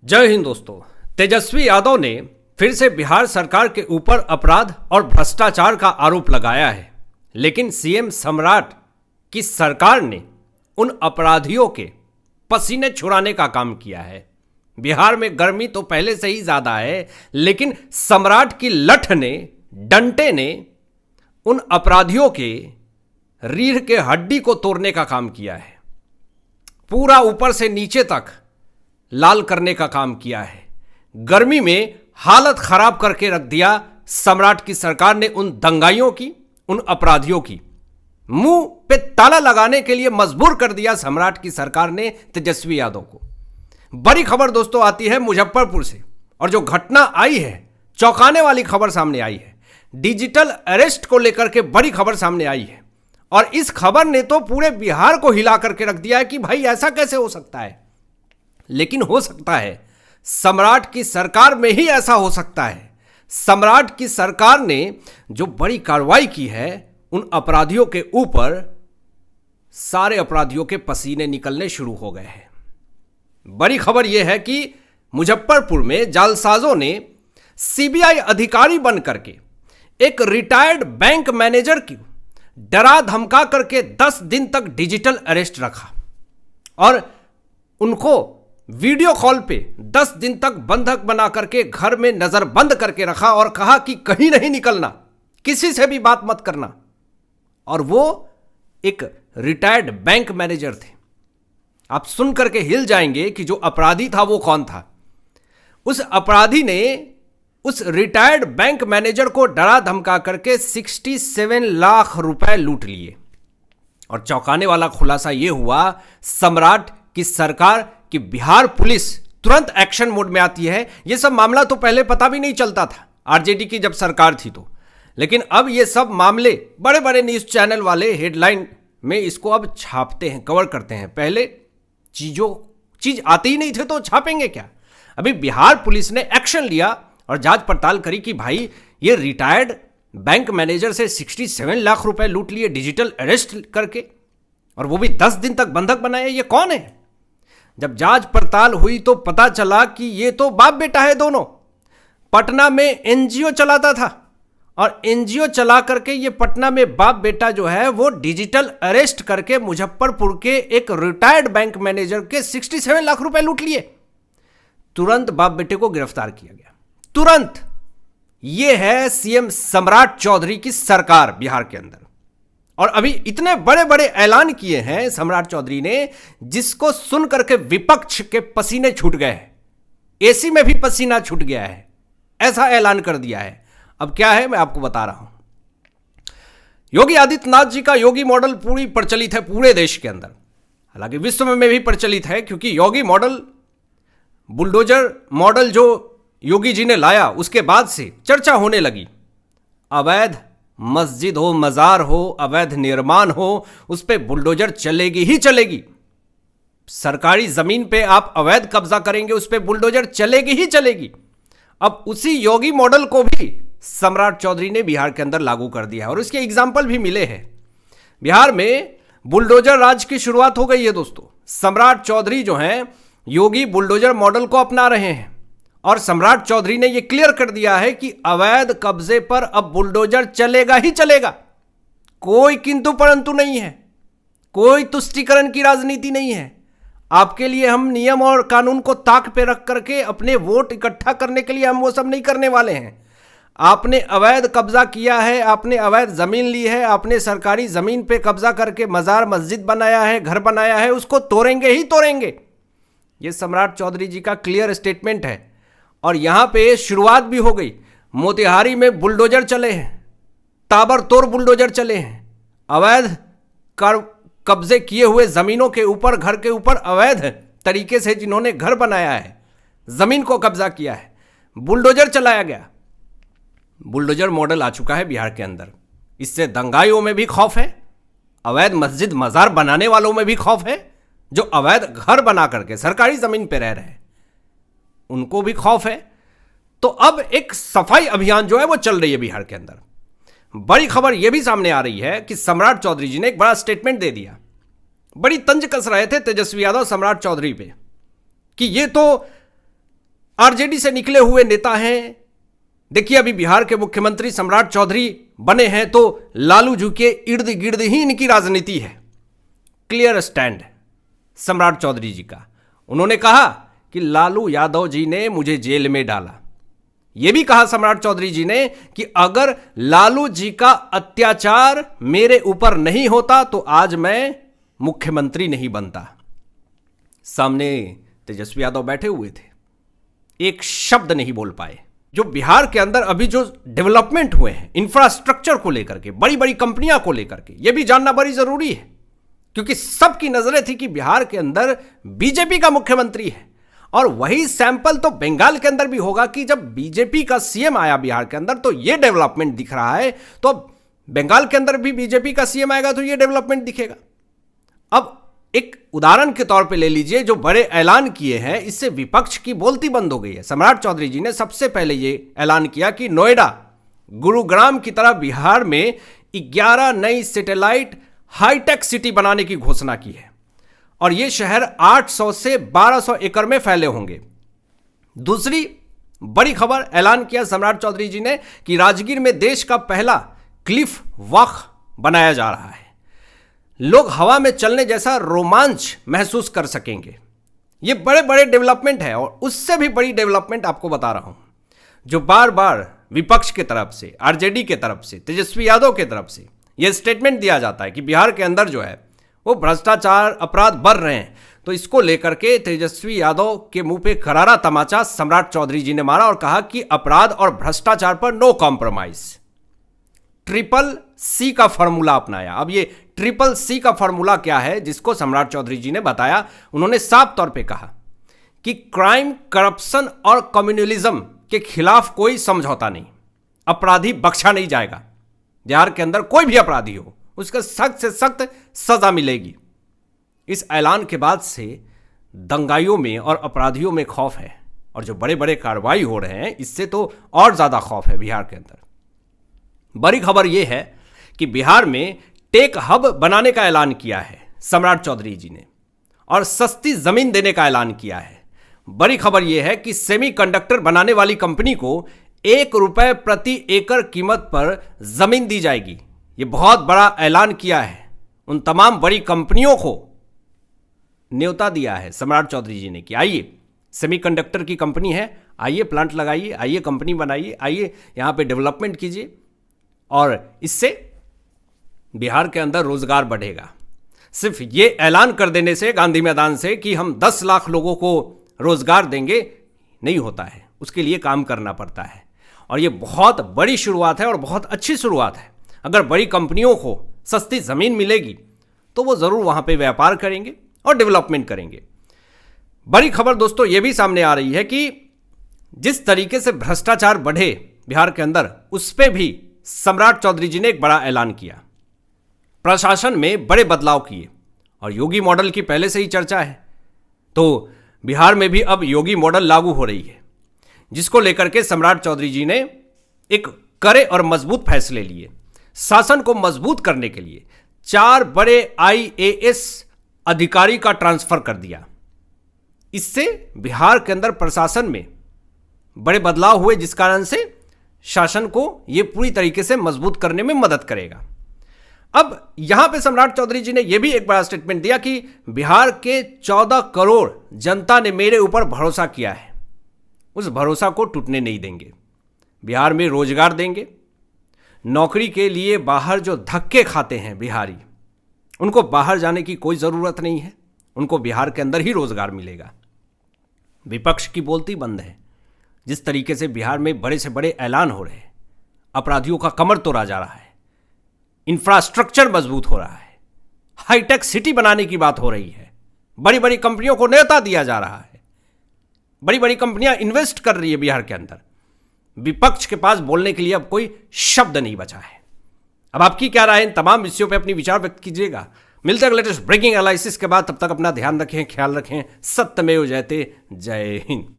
जय हिंद दोस्तों। तेजस्वी यादव ने फिर से बिहार सरकार के ऊपर अपराध और भ्रष्टाचार का आरोप लगाया है, लेकिन सीएम सम्राट की सरकार ने उन अपराधियों के पसीने छुड़ाने का काम किया है। बिहार में गर्मी तो पहले से ही ज्यादा है, लेकिन सम्राट की लठ ने, डंटे ने उन अपराधियों के रीढ़ के हड्डी को तोड़ने का काम किया है। पूरा ऊपर से नीचे तक लाल करने का काम किया है। गर्मी में हालत खराब करके रख दिया सम्राट की सरकार ने उन दंगाइयों की, उन अपराधियों की। मुंह पे ताला लगाने के लिए मजबूर कर दिया सम्राट की सरकार ने तेजस्वी यादव को। बड़ी खबर दोस्तों आती है मुजफ्फरपुर से, और जो घटना आई है, चौंकाने वाली खबर सामने आई है। डिजिटल अरेस्ट को लेकर के बड़ी खबर सामने आई है, और इस खबर ने तो पूरे बिहार को हिला करके रख दिया है कि भाई ऐसा कैसे हो सकता है। लेकिन हो सकता है सम्राट की सरकार में ही ऐसा हो सकता है। सम्राट की सरकार ने जो बड़ी कार्रवाई की है उन अपराधियों के ऊपर, सारे अपराधियों के पसीने निकलने शुरू हो गए हैं। बड़ी खबर यह है कि मुजफ्फरपुर में जालसाजों ने सीबीआई अधिकारी बन करके एक रिटायर्ड बैंक मैनेजर की डरा धमका करके 10 दिन तक डिजिटल अरेस्ट रखा, और उनको वीडियो कॉल पे 10 दिन तक बंधक बना करके घर में नजरबंद करके रखा और कहा कि कहीं नहीं निकलना, किसी से भी बात मत करना। और वो एक रिटायर्ड बैंक मैनेजर थे। आप सुन करके हिल जाएंगे कि जो अपराधी था वो कौन था। उस अपराधी ने उस रिटायर्ड बैंक मैनेजर को डरा धमका करके 67 लाख रुपए लूट लिए। और चौंकाने वाला खुलासा यह हुआ सम्राट की सरकार कि बिहार पुलिस तुरंत एक्शन मोड में आती है। यह सब मामला तो पहले पता भी नहीं चलता था, आरजेडी की जब सरकार थी तो, लेकिन अब ये सब मामले बड़े बड़े न्यूज चैनल वाले हेडलाइन में इसको अब छापते हैं, कवर करते हैं। पहले चीज आती ही नहीं थे तो छापेंगे क्या। अभी बिहार पुलिस ने एक्शन लिया और जांच पड़ताल करी कि भाई ये रिटायर्ड बैंक मैनेजर से 67 लाख रुपए लूट लिए डिजिटल अरेस्ट करके, और वो भी 10 दिन तक बंधक बनाए। ये कौन है। जब जांच पड़ताल हुई तो पता चला कि ये तो बाप बेटा है दोनों। पटना में एनजीओ चलाता था, और एनजीओ चला करके ये पटना में बाप बेटा जो है वो डिजिटल अरेस्ट करके मुजफ्फरपुर के एक रिटायर्ड बैंक मैनेजर के 67 लाख रुपए लूट लिए। तुरंत बाप बेटे को गिरफ्तार किया गया, तुरंत। ये है सीएम सम्राट चौधरी की सरकार बिहार के अंदर। और अभी इतने बड़े बड़े ऐलान किए हैं सम्राट चौधरी ने, जिसको सुन करके विपक्ष के पसीने छूट गए हैं। एसी में भी पसीना छूट गया है, ऐसा ऐलान कर दिया है। अब क्या है मैं आपको बता रहा हूं। योगी आदित्यनाथ जी का योगी मॉडल पूरी प्रचलित है पूरे देश के अंदर, हालांकि विश्व में भी प्रचलित है, क्योंकि योगी मॉडल, बुलडोजर मॉडल जो योगी जी ने लाया, उसके बाद से चर्चा होने लगी। अवैध मस्जिद हो, मजार हो, अवैध निर्माण हो, उस पर बुलडोजर चलेगी ही चलेगी। सरकारी जमीन पे आप अवैध कब्जा करेंगे, उस पर बुलडोजर चलेगी ही चलेगी। अब उसी योगी मॉडल को भी सम्राट चौधरी ने बिहार के अंदर लागू कर दिया है, और इसके एग्जाम्पल भी मिले हैं। बिहार में बुलडोजर राज की शुरुआत हो गई है दोस्तों। सम्राट चौधरी जो हैं, योगी बुलडोजर मॉडल को अपना रहे हैं, और सम्राट चौधरी ने यह क्लियर कर दिया है कि अवैध कब्जे पर अब बुलडोजर चलेगा ही चलेगा। कोई किंतु परंतु नहीं है, कोई तुष्टीकरण की राजनीति नहीं है। आपके लिए हम नियम और कानून को ताक पे रख करके अपने वोट इकट्ठा करने के लिए हम वो सब नहीं करने वाले हैं। आपने अवैध कब्जा किया है, आपने अवैध जमीन ली है, आपने सरकारी जमीन पे कब्जा करके मजार मस्जिद बनाया है, घर बनाया है, उसको तोड़ेंगे ही तोड़ेंगे। ये सम्राट चौधरी जी का क्लियर स्टेटमेंट है। और यहां पे शुरुआत भी हो गई। मोतिहारी में बुलडोजर चले हैं, ताबड़तोड़ बुलडोजर चले हैं। अवैध कब्जे किए हुए जमीनों के ऊपर, घर के ऊपर अवैध तरीके से जिन्होंने घर बनाया है, जमीन को कब्जा किया है, बुलडोजर चलाया गया। बुलडोजर मॉडल आ चुका है बिहार के अंदर। इससे दंगाइयों में भी खौफ है, अवैध मस्जिद मजार बनाने वालों में भी खौफ है, जो अवैध घर बना करके सरकारी जमीन पर रह रहे हैं उनको भी खौफ है। तो अब एक सफाई अभियान जो है वो चल रही है बिहार के अंदर। बड़ी खबर यह भी सामने आ रही है कि सम्राट चौधरी जी ने एक बड़ा स्टेटमेंट दे दिया। बड़ी तंज कस रहे थे तेजस्वी यादव सम्राट चौधरी पे कि ये तो आरजेडी से निकले हुए नेता हैं। देखिए, अभी बिहार के मुख्यमंत्री सम्राट चौधरी बने हैं तो लालू जी के इर्द गिर्द ही इनकी राजनीति है। क्लियर स्टैंड सम्राट चौधरी जी का। उन्होंने कहा कि लालू यादव जी ने मुझे जेल में डाला। यह भी कहा सम्राट चौधरी जी ने कि अगर लालू जी का अत्याचार मेरे ऊपर नहीं होता तो आज मैं मुख्यमंत्री नहीं बनता। सामने तेजस्वी यादव बैठे हुए थे, एक शब्द नहीं बोल पाए। जो बिहार के अंदर अभी जो डेवलपमेंट हुए हैं इंफ्रास्ट्रक्चर को लेकर के, बड़ी बड़ी कंपनियां को लेकर के, यह भी जानना बड़ी जरूरी है, क्योंकि सबकी नजरें थी कि बिहार के अंदर बीजेपी का मुख्यमंत्री है। और वही सैंपल तो बंगाल के अंदर भी होगा कि जब बीजेपी का सीएम आया बिहार के अंदर तो यह डेवलपमेंट दिख रहा है, तो बंगाल के अंदर भी बीजेपी का सीएम आएगा तो यह डेवलपमेंट दिखेगा। अब एक उदाहरण के तौर पे ले लीजिए, जो बड़े ऐलान किए हैं इससे विपक्ष की बोलती बंद हो गई है। सम्राट चौधरी जी ने सबसे पहले यह ऐलान किया कि नोएडा, गुरुग्राम की तरह बिहार में 11 नई सैटेलाइट हाईटेक सिटी बनाने की घोषणा की है और ये शहर 800 से 1200 एकड़ में फैले होंगे। दूसरी बड़ी खबर ऐलान किया सम्राट चौधरी जी ने कि राजगीर में देश का पहला क्लिफ वॉक बनाया जा रहा है। लोग हवा में चलने जैसा रोमांच महसूस कर सकेंगे। ये बड़े बड़े डेवलपमेंट है और उससे भी बड़ी डेवलपमेंट आपको बता रहा हूं, जो बार बार विपक्ष के तरफ से, आरजेडी के तरफ से, तेजस्वी यादव के तरफ से यह स्टेटमेंट दिया जाता है कि बिहार के अंदर जो है वो भ्रष्टाचार अपराध बढ़ रहे हैं। तो इसको लेकर के तेजस्वी यादव के मुंह पे करारा तमाचा सम्राट चौधरी जी ने मारा और कहा कि अपराध और भ्रष्टाचार पर नो कॉम्प्रोमाइज। ट्रिपल सी का फॉर्मूला अपनाया। अब ये ट्रिपल सी का फॉर्मूला क्या है जिसको सम्राट चौधरी जी ने बताया, उन्होंने साफ तौर पे कहा कि क्राइम, करप्शन और कम्युनलिज्म के खिलाफ कोई समझौता नहीं, अपराधी बख्शा नहीं जाएगा। बिहार के अंदर कोई भी अपराधी हो उसका सख्त से सख्त सजा मिलेगी। इस ऐलान के बाद से दंगाइयों में और अपराधियों में खौफ है और जो बड़े बड़े कार्रवाई हो रहे हैं इससे तो और ज्यादा खौफ है बिहार के अंदर। बड़ी खबर यह है कि बिहार में टेक हब बनाने का ऐलान किया है सम्राट चौधरी जी ने और सस्ती जमीन देने का ऐलान किया है। बड़ी खबर यह है कि सेमीकंडक्टर बनाने वाली कंपनी को ₹1 प्रति एकड़ कीमत पर जमीन दी जाएगी। ये बहुत बड़ा ऐलान किया है। उन तमाम बड़ी कंपनियों को न्योता दिया है सम्राट चौधरी जी ने कि आइए, सेमीकंडक्टर की कंपनी है, आइए प्लांट लगाइए, आइए कंपनी बनाइए, आइए यहाँ पे डेवलपमेंट कीजिए और इससे बिहार के अंदर रोजगार बढ़ेगा। सिर्फ ये ऐलान कर देने से गांधी मैदान से कि हम 10 लाख लोगों को रोजगार देंगे नहीं होता है, उसके लिए काम करना पड़ता है और ये बहुत बड़ी शुरुआत है और बहुत अच्छी शुरुआत है। अगर बड़ी कंपनियों को सस्ती जमीन मिलेगी तो वो जरूर वहां पे व्यापार करेंगे और डेवलपमेंट करेंगे। बड़ी खबर दोस्तों ये भी सामने आ रही है कि जिस तरीके से भ्रष्टाचार बढ़े बिहार के अंदर, उस पे भी सम्राट चौधरी जी ने एक बड़ा ऐलान किया। प्रशासन में बड़े बदलाव किए और योगी मॉडल की पहले से ही चर्चा है, तो बिहार में भी अब योगी मॉडल लागू हो रही है, जिसको लेकर के सम्राट चौधरी जी ने एक कड़े और मजबूत फैसले लिए। शासन को मजबूत करने के लिए 4 बड़े IAS अधिकारी का ट्रांसफर कर दिया। इससे बिहार के अंदर प्रशासन में बड़े बदलाव हुए, जिस कारण से शासन को यह पूरी तरीके से मजबूत करने में मदद करेगा। अब यहां पे सम्राट चौधरी जी ने यह भी एक बड़ा स्टेटमेंट दिया कि बिहार के 14 करोड़ जनता ने मेरे ऊपर भरोसा किया है, उस भरोसा को टूटने नहीं देंगे। बिहार में रोजगार देंगे। नौकरी के लिए बाहर जो धक्के खाते हैं बिहारी, उनको बाहर जाने की कोई ज़रूरत नहीं है, उनको बिहार के अंदर ही रोजगार मिलेगा। विपक्ष की बोलती बंद है। जिस तरीके से बिहार में बड़े से बड़े ऐलान हो रहे हैं, अपराधियों का कमर तोड़ा जा रहा है, इंफ्रास्ट्रक्चर मजबूत हो रहा है, हाईटेक सिटी बनाने की बात हो रही है, बड़ी बड़ी कंपनियों को न्योता दिया जा रहा है, बड़ी बड़ी कंपनियां इन्वेस्ट कर रही है बिहार के अंदर। विपक्ष के पास बोलने के लिए अब कोई शब्द नहीं बचा है। अब आपकी क्या राय है इन तमाम विषयों पे अपनी विचार व्यक्त कीजिएगा। मिलते हैं लेटेस्ट ब्रेकिंग एनालिसिस के बाद। तब तक अपना ध्यान रखें, ख्याल रखें। सत्यमेव जयते। जय हिंद।